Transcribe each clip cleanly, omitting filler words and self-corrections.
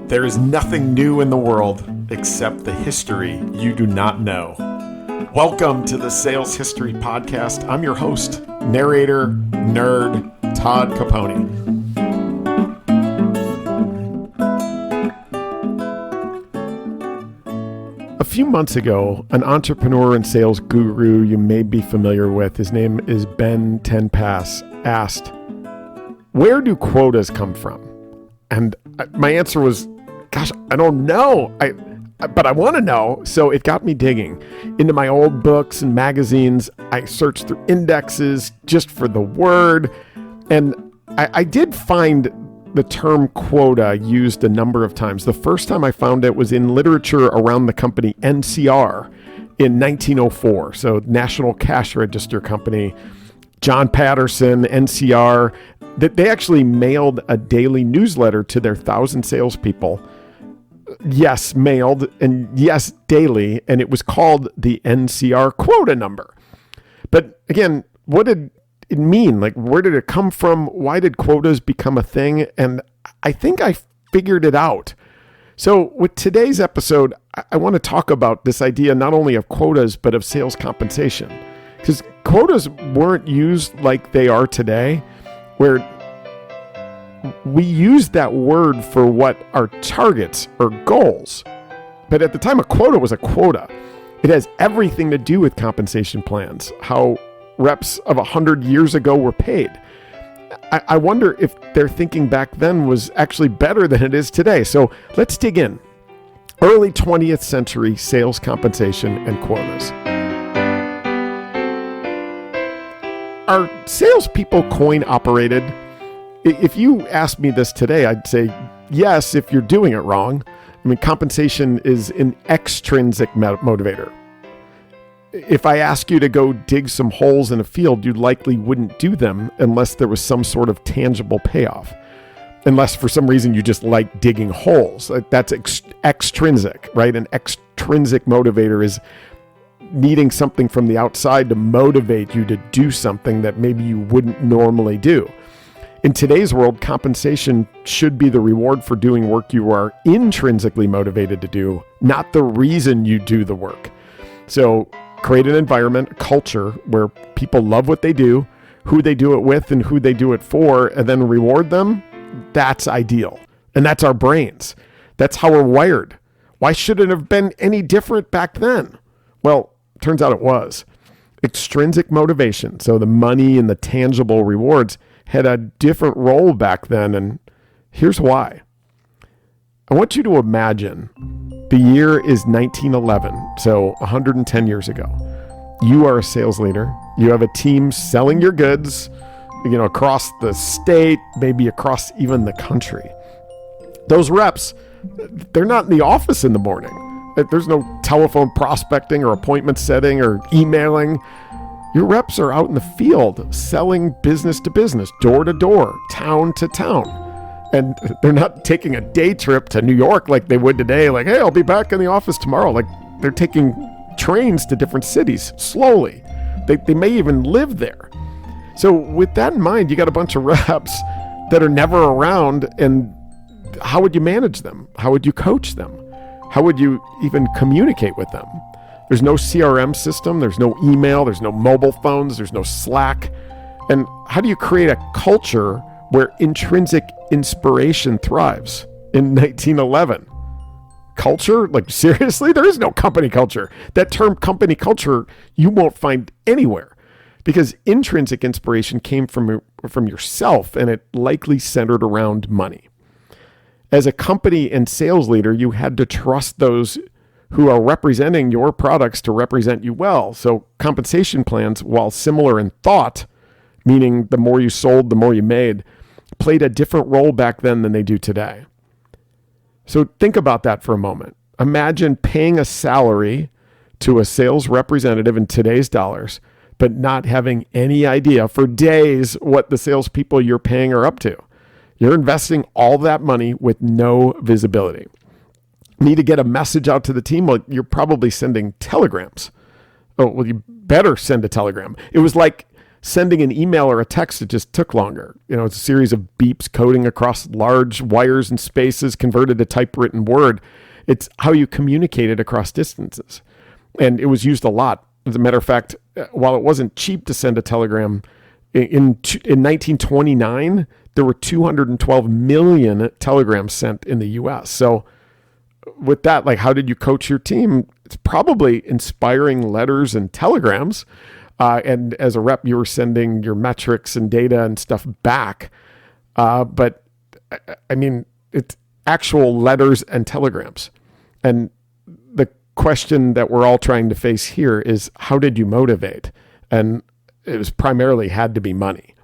There is nothing new in the world except the history you do not know. Welcome to the Sales History Podcast. I'm your host, narrator, nerd, Todd Caponi. A few months ago, an entrepreneur and sales guru you may be familiar with, his name is Ben Tenpass, asked, "Where do quotas come from?" And my answer was, gosh, I don't know, but I want to know. So it got me digging into my old books and magazines. I searched through indexes just for the word. And I did find the term quota used a number of times. The first time I found it was in literature around the company NCR in 1904. So National Cash Register Company, John Patterson, NCR, that they actually mailed a daily newsletter to their 1,000 salespeople. Yes, mailed, and yes, daily, and it was called the NCR quota number. But again, what did it mean? Like, where did it come from? Why did quotas become a thing? And I think I figured it out. So with today's episode, I want to talk about this idea not only of quotas, but of sales compensation. Because quotas weren't used like they are today, where we use that word for what are targets or goals. But at the time, a quota was a quota. It has everything to do with compensation plans, how reps of 100 years ago were paid. I wonder if their thinking back then was actually better than it is today. So let's dig in. Early 20th century sales compensation and quotas. Are salespeople coin operated? If you asked me this today, I'd say yes, if you're doing it wrong. I mean, compensation is an extrinsic motivator. If I ask you to go dig some holes in a field, you likely wouldn't do them unless there was some sort of tangible payoff. Unless for some reason you just like digging holes. That's extrinsic, right? An extrinsic motivator is needing something from the outside to motivate you to do something that maybe you wouldn't normally do. In today's world, compensation should be the reward for doing work you are intrinsically motivated to do, not the reason you do the work. So create an environment, a culture where people love what they do, who they do it with, and who they do it for, and then reward them. That's ideal. And that's our brains. That's how we're wired. Why should it have been any different back then? Well, turns out it was. Extrinsic motivation, so the money and the tangible rewards, had a different role back then, and here's why. I want you to imagine the year is 1911, so 110 years ago. You are a sales leader. You have a team selling your goods, across the state, maybe across even the country. Those reps, they're not in the office in the morning. There's no telephone prospecting or appointment setting or emailing. Your reps are out in the field selling business to business, door to door, town to town. And they're not taking a day trip to New York like they would today. Like, hey, I'll be back in the office tomorrow. Like, they're taking trains to different cities slowly. They may even live there. So with that in mind, you got a bunch of reps that are never around. And how would you manage them? How would you coach them? How would you even communicate with them? There's no CRM system, there's no email, there's no mobile phones, there's no Slack. And how do you create a culture where intrinsic inspiration thrives in 1911? Culture? Like, seriously? There is no company culture. That term company culture, you won't find anywhere, because intrinsic inspiration came from yourself, and it likely centered around money. As a company and sales leader, you had to trust those who are representing your products to represent you well. So compensation plans, while similar in thought, meaning the more you sold, the more you made, played a different role back then than they do today. So think about that for a moment. Imagine paying a salary to a sales representative in today's dollars, but not having any idea for days what the salespeople you're paying are up to. You're investing all that money with no visibility. Need to get a message out to the team? Well, you're probably sending telegrams. Oh, well, you better send a telegram. It was like sending an email or a text, it just took longer. It's a series of beeps coding across large wires and spaces converted to typewritten word. It's how you communicated across distances. And it was used a lot. As a matter of fact, while it wasn't cheap to send a telegram, in 1929, there were 212 million telegrams sent in the U.S. So with that, like, how did you coach your team? It's probably inspiring letters and telegrams. And as a rep, you were sending your metrics and data and stuff back. But I mean, it's actual letters and telegrams. And the question that we're all trying to face here is, how did you motivate? And it was primarily had to be money.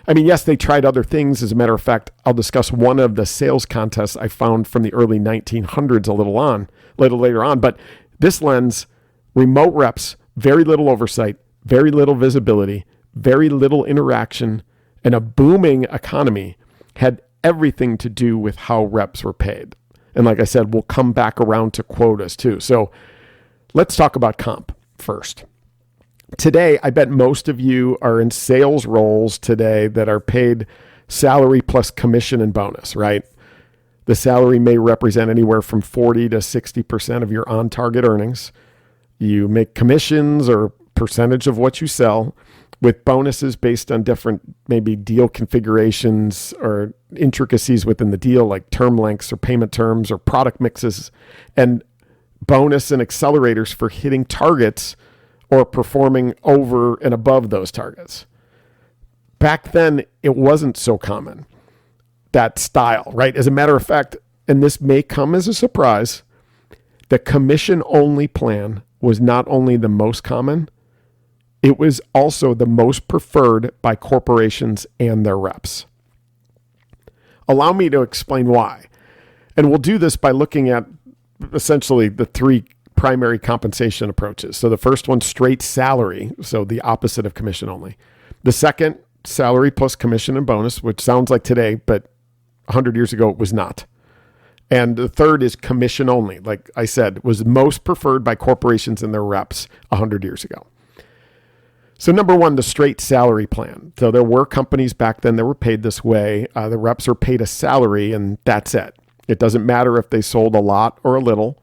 I mean, yes, they tried other things. As a matter of fact, I'll discuss one of the sales contests I found from the early 1900s a little later on. But this lens, remote reps, very little oversight, very little visibility, very little interaction, and a booming economy had everything to do with how reps were paid. And like I said, we'll come back around to quotas too. So let's talk about comp first. Today, I bet most of you are in sales roles today that are paid salary plus commission and bonus, right? The salary may represent anywhere from 40 to 60% of your on-target earnings. You make commissions or percentage of what you sell, with bonuses based on different maybe deal configurations or intricacies within the deal, like term lengths or payment terms or product mixes, and bonus and accelerators for hitting targets or performing over and above those targets. Back then, it wasn't so common, that style, right? As a matter of fact, and this may come as a surprise, the commission-only plan was not only the most common, it was also the most preferred by corporations and their reps. Allow me to explain why. And we'll do this by looking at essentially the three primary compensation approaches. So the first one, straight salary, so the opposite of commission only. The second, salary plus commission and bonus, which sounds like today, but 100 years ago it was not. And the third is commission only, like I said, was most preferred by corporations and their reps 100 years ago. So number one, the straight salary plan. So there were companies back then that were paid this way. The reps are paid a salary and that's it. It doesn't matter if they sold a lot or a little.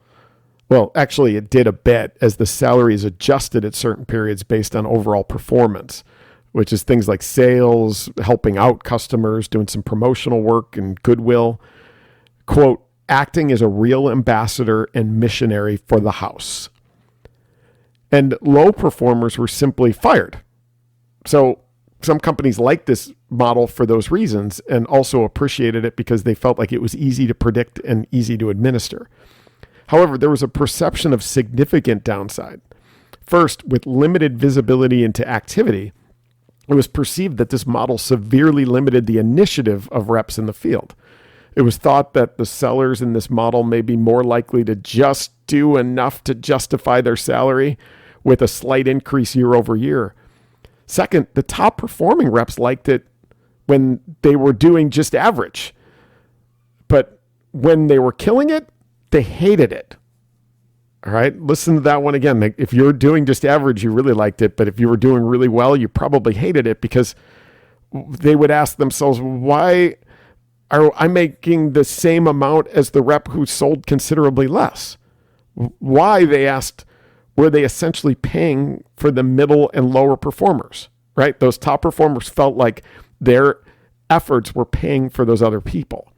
Well, actually, it did a bit, as the salary is adjusted at certain periods based on overall performance, which is things like sales, helping out customers, doing some promotional work and goodwill. Quote, acting as a real ambassador and missionary for the house. And low performers were simply fired. So some companies liked this model for those reasons and also appreciated it because they felt like it was easy to predict and easy to administer. However, there was a perception of significant downside. First, with limited visibility into activity, it was perceived that this model severely limited the initiative of reps in the field. It was thought that the sellers in this model may be more likely to just do enough to justify their salary with a slight increase year over year. Second, the top performing reps liked it when they were doing just average. But when they were killing it, they hated it. All right, listen to that one again. Like, if you're doing just average, you really liked it. But if you were doing really well, you probably hated it, because they would ask themselves, why are I making the same amount as the rep who sold considerably less? Why, they asked, were they essentially paying for the middle and lower performers, right? Those top performers felt like their efforts were paying for those other people.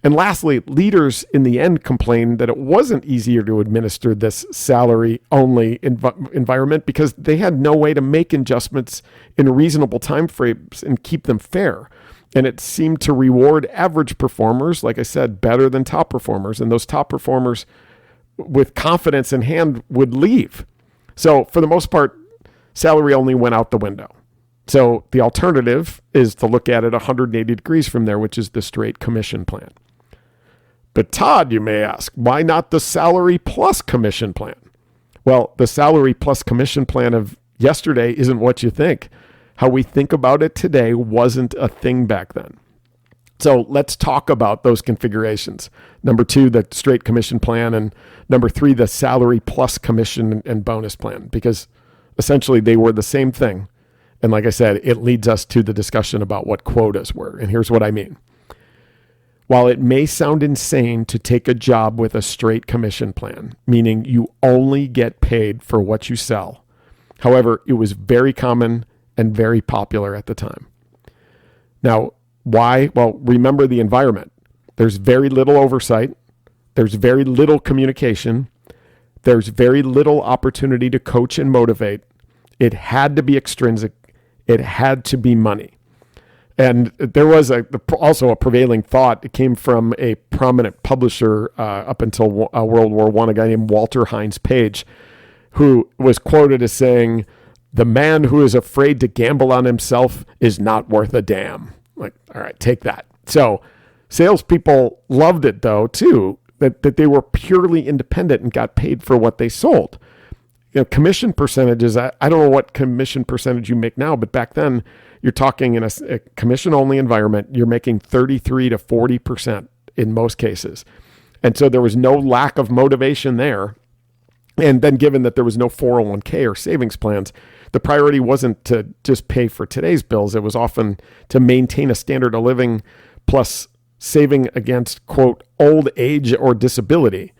And lastly, leaders in the end complained that it wasn't easier to administer this salary-only environment because they had no way to make adjustments in reasonable time frames and keep them fair. And it seemed to reward average performers, like I said, better than top performers. And those top performers with confidence in hand would leave. So for the most part, salary only went out the window. So the alternative is to look at it 180 degrees from there, which is the straight commission plan. But Todd, you may ask, why not the salary plus commission plan? Well, the salary plus commission plan of yesterday isn't what you think. How we think about it today wasn't a thing back then. So let's talk about those configurations. Number 2, the straight commission plan, and number 3, the salary plus commission and bonus plan, because essentially they were the same thing And like I said, it leads us to the discussion about what quotas were. And here's what I mean. While it may sound insane to take a job with a straight commission plan, meaning you only get paid for what you sell, however, it was very common and very popular at the time. Now, why? Well, remember the environment. There's very little oversight. There's very little communication. There's very little opportunity to coach and motivate. It had to be extrinsic. It had to be money. And there was also a prevailing thought. It came from a prominent publisher up until World War I, a guy named Walter Hines Page, who was quoted as saying, "The man who is afraid to gamble on himself is not worth a damn." Like, all right, take that. So salespeople loved it, though, too, that they were purely independent and got paid for what they sold. Commission percentages, I don't know what commission percentage you make now, but back then you're talking in a commission-only environment, you're making 33 to 40% in most cases. And so there was no lack of motivation there. And then given that there was no 401k or savings plans, the priority wasn't to just pay for today's bills. It was often to maintain a standard of living plus saving against, quote, old age or disability.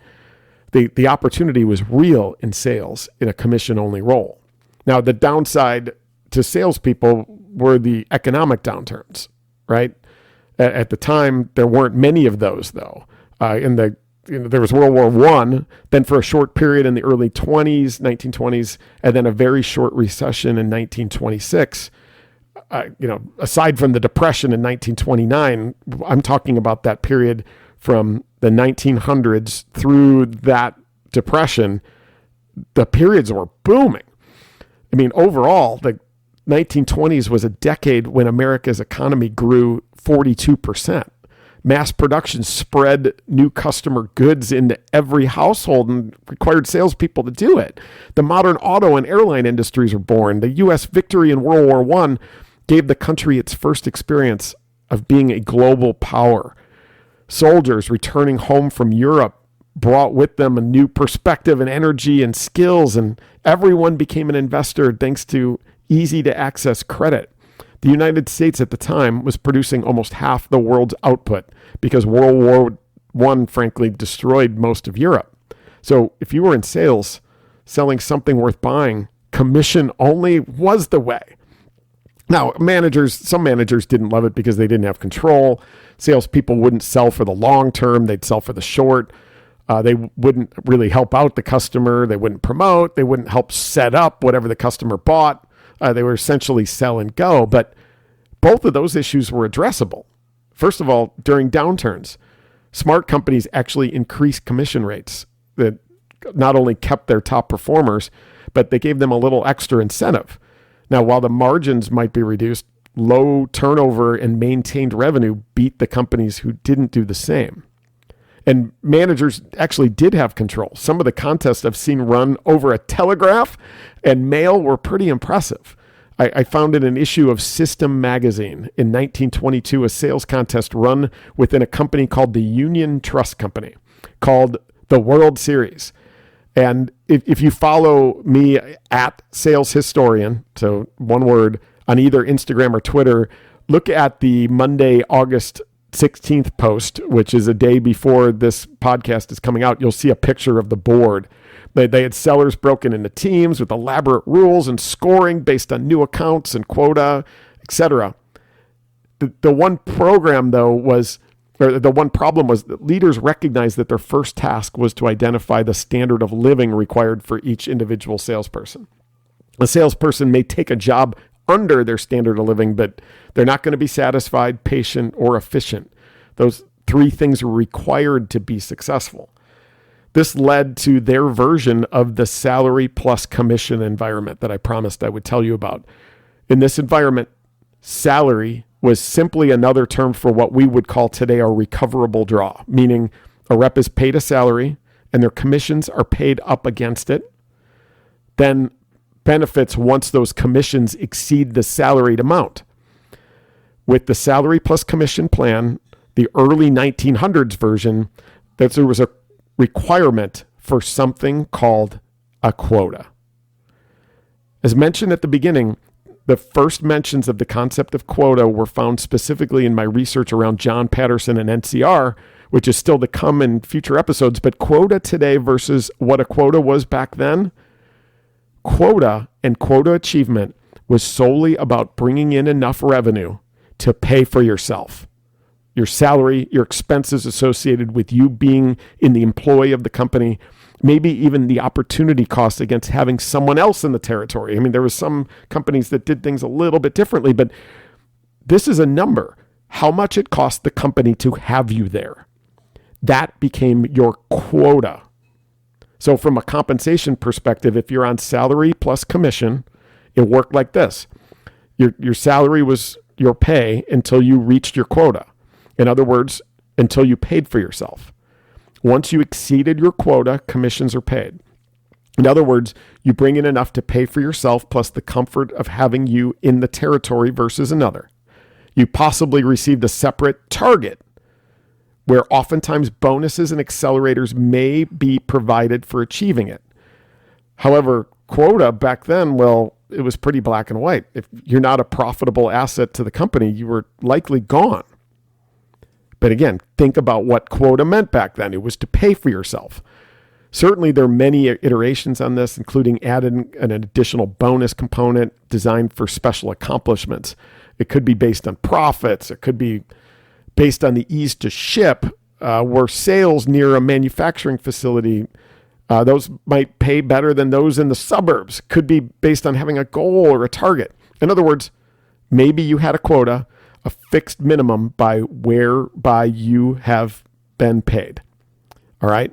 The opportunity was real in sales in a commission-only role. Now, the downside to salespeople were the economic downturns, right? At the time, there weren't many of those, though. There was World War I, then for a short period in the early 1920s, and then a very short recession in 1926. Aside from the Depression in 1929, I'm talking about that period from the 1900s through that Depression. The periods were booming. I mean, overall, the 1920s was a decade when America's economy grew 42%. Mass production spread new customer goods into every household and required salespeople to do it. The modern auto and airline industries were born. The U.S. victory in World War I gave the country its first experience of being a global power. Soldiers returning home from Europe brought with them a new perspective and energy and skills, and everyone became an investor thanks to easy-to-access credit. The United States at the time was producing almost half the world's output because World War I, frankly, destroyed most of Europe. So if you were in sales, selling something worth buying, commission only was the way. Now, some managers didn't love it because they didn't have control. Salespeople wouldn't sell for the long term. They'd sell for the short. They wouldn't really help out the customer. They wouldn't promote. They wouldn't help set up whatever the customer bought. They were essentially sell and go. But both of those issues were addressable. First of all, during downturns, smart companies actually increased commission rates that not only kept their top performers, but they gave them a little extra incentive. Now, while the margins might be reduced, low turnover and maintained revenue beat the companies who didn't do the same. And managers actually did have control. Some of the contests I've seen run over a telegraph and mail were pretty impressive. I found in an issue of System magazine in 1922 a sales contest run within a company called the Union Trust Company called the World Series. And if you follow me at Sales Historian, so one word, on either Instagram or Twitter, look at the Monday, August 16th post, which is a day before this podcast is coming out. You'll see a picture of the board. They had sellers broken into teams with elaborate rules and scoring based on new accounts and quota, etc. The one problem was that leaders recognized that their first task was to identify the standard of living required for each individual salesperson. A salesperson may take a job under their standard of living, but they're not going to be satisfied, patient, or efficient. Those three things are required to be successful. This led to their version of the salary plus commission environment that I promised I would tell you about. In this environment, salary was simply another term for what we would call today a recoverable draw, meaning a rep is paid a salary and their commissions are paid up against it. Then benefits once those commissions exceed the salaried amount. With the salary plus commission plan, the early 1900s version, that there was a requirement for something called a quota. As mentioned at the beginning, The first mentions of the concept of quota were found specifically in my research around John Patterson and NCR, which is still to come in future episodes. But quota today versus what a quota was back then, quota and quota achievement was solely about bringing in enough revenue to pay for yourself, your salary, your expenses associated with you being in the employee of the company, maybe even the opportunity cost against having someone else in the territory. I mean, there was some companies that did things a little bit differently, but this is a number. How much it cost the company to have you there. That became your quota. So from a compensation perspective, if you're on salary plus commission, it worked like this. Your salary was your pay until you reached your quota. In other words, until you paid for yourself. Once you exceeded your quota, commissions are paid. In other words, you bring in enough to pay for yourself plus the comfort of having you in the territory versus another. You possibly received a separate target where oftentimes bonuses and accelerators may be provided for achieving it. However, quota back then, well, it was pretty black and white. If you're not a profitable asset to the company, you were likely gone. But again, think about what quota meant back then. It was to pay for yourself. Certainly, there are many iterations on this, including adding an additional bonus component designed for special accomplishments. It could be based on profits. It could be based on the ease to ship, where sales near a manufacturing facility, those might pay better than those in the suburbs. Could be based on having a goal or a target. In other words, maybe you had a quota, a fixed minimum by whereby you have been paid. All right.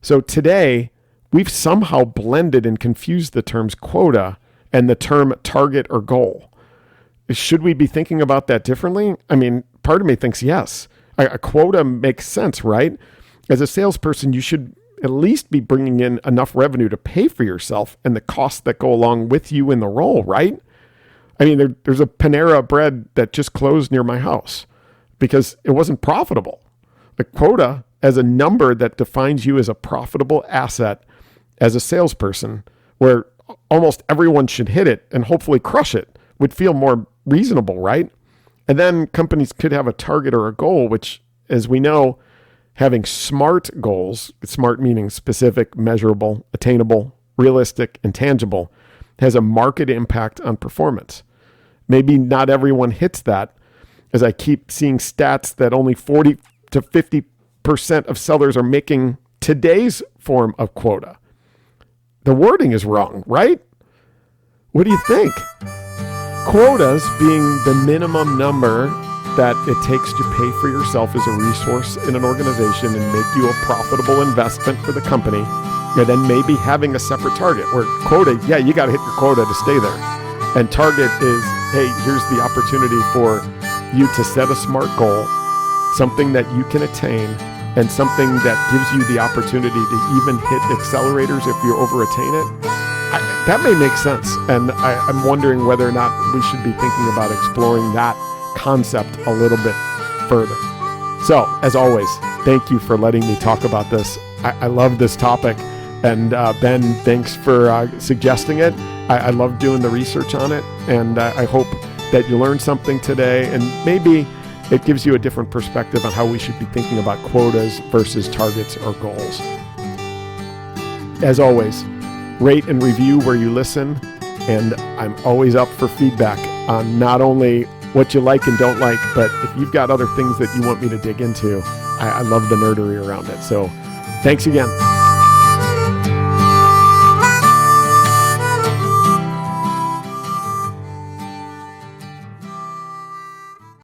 So today we've somehow blended and confused the terms quota and the term target or goal. Should we be thinking about that differently? I mean, part of me thinks yes. A quota makes sense, right? As a salesperson, you should at least be bringing in enough revenue to pay for yourself and the costs that go along with you in the role, right? I mean, there's a Panera Bread that just closed near my house because it wasn't profitable. A quota as a number that defines you as a profitable asset as a salesperson, where almost everyone should hit it and hopefully crush it, would feel more reasonable, right? And then companies could have a target or a goal, which, as we know, having SMART goals, SMART meaning specific, measurable, attainable, realistic, and tangible, has a marked impact on performance. Maybe not everyone hits that, as I keep seeing stats that only 40 to 50% of sellers are making today's form of quota. The wording is wrong, right? What do you think? Quotas being the minimum number that it takes to pay for yourself as a resource in an organization and make you a profitable investment for the company, and then maybe having a separate target where quota, yeah, you got to hit your quota to stay there. And target is, hey, here's the opportunity for you to set a SMART goal, something that you can attain, and something that gives you the opportunity to even hit accelerators if you over-attain it. That may make sense. And I'm wondering whether or not we should be thinking about exploring that concept a little bit further. So, as always, thank you for letting me talk about this. I love this topic. And Ben, thanks for suggesting it. I love doing the research on it. And I hope that you learned something today. And maybe it gives you a different perspective on how we should be thinking about quotas versus targets or goals. As always, rate and review where you listen. And I'm always up for feedback on not only what you like and don't like, but if you've got other things that you want me to dig into, I love the nerdery around it. So thanks again.